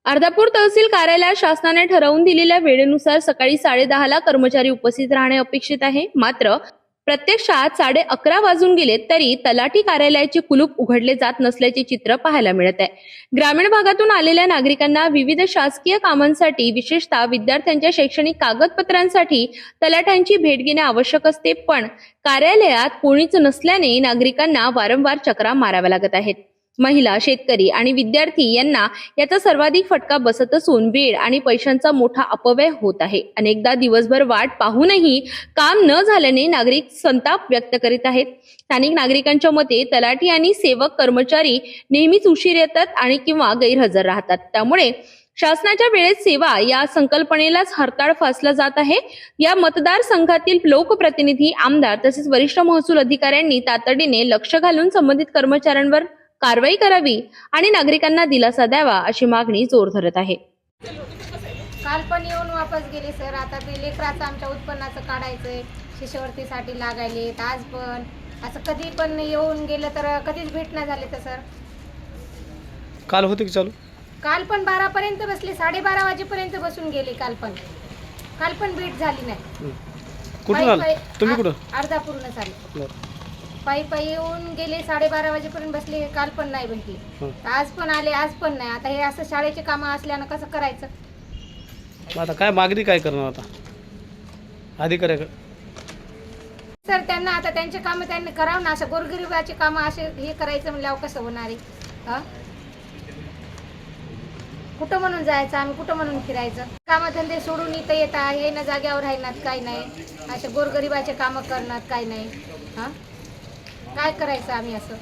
अर्धापूर तहसील कार्यालयात शासनाने ठरवून दिलेल्या वेळेनुसार सकाळी 10:30 ला कर्मचारी उपस्थित राहणे अपेक्षित आहे. मात्र प्रत्यक्षात 11:30 वाजून गेले तरी तलाठी कार्यालयाचे कुलूप उघडले जात नसल्याचे चित्र पाहायला मिळत आहे. ग्रामीण भागातून आलेल्या नागरिकांना विविध शासकीय कामांसाठी, विशेषतः विद्यार्थ्यांच्या शैक्षणिक कागदपत्रांसाठी तलाठ्यांची भेट घेणे आवश्यक असते. पण कार्यालयात कोणीच नसल्याने नागरिकांना वारंवार चक्रा माराव्या लागत आहेत. महिला, शेतकरी आणि विद्यार्थी यांना याचा सर्वाधिक फटका बसत असून वेळ आणि पैशांचा मोठा अपव्यय होत आहे. अनेकदा दिवसभर वाट पाहूनही काम न झाल्याने नागरिक संताप व्यक्त करीत आहेत. स्थानिक नागरिकांच्या मते तलाठी आणि सेवक कर्मचारी नेहमीच उशीर येतात आणि किंवा गैरहजर राहतात. त्यामुळे शासनाच्या वेळेत सेवा या संकल्पनेलाच हरताळ फासला जात आहे. या मतदारसंघातील लोकप्रतिनिधी, आमदार तसेच वरिष्ठ महसूल अधिकाऱ्यांनी तातडीने लक्ष घालून संबंधित कर्मचाऱ्यांवर कारवाई करावी आणि नागरिकांना दिलासा द्यावा अशी मागणी जोर धरत आहे. काल पण येऊन वापस गेले सर. आता ते लेकराचं आमच्या उत्पन्नाचं काढायचंय, शिष्यवृत्तीसाठी लागायले. आज पण असं कधी पण येऊन गेलं तर कधीच भेट नाही झाले तर सर. काल होते की चालू? काल पण 12 पर्यंत बसले, 12:30 वाजेपर्यंत बसून गेले. काल पण भेट झाली नाही. कुठून आला तुम्ही? कुठं? अर्धापूरनं चालू. पायी येऊन गेले, 12:30 वाजेपर्यंत बसले. काल पण नाही भेटली. आज पण आले, आज पण नाही. आता हे असं शाळेचे कामं असल्यानं कसं करायचं? आता काय मागणी काय करणार आता अधिकाऱ्याकडे? सर त्यांना आता त्यांचे कामं त्यांनी करावं ना. असं गोरगरिबाचे कामं असे हे करायचं म्हणल्यावर कसं होणार आहे? कुठं म्हणून जायचं आम्ही, कुठं म्हणून फिरायचं? कामधंदे सोडून इथं येतात, हे ना जाग्यावर राहणार काही नाही. असे गोरगरिबाचे कामं करणार काही नाही. काय करायचं आम्ही असं?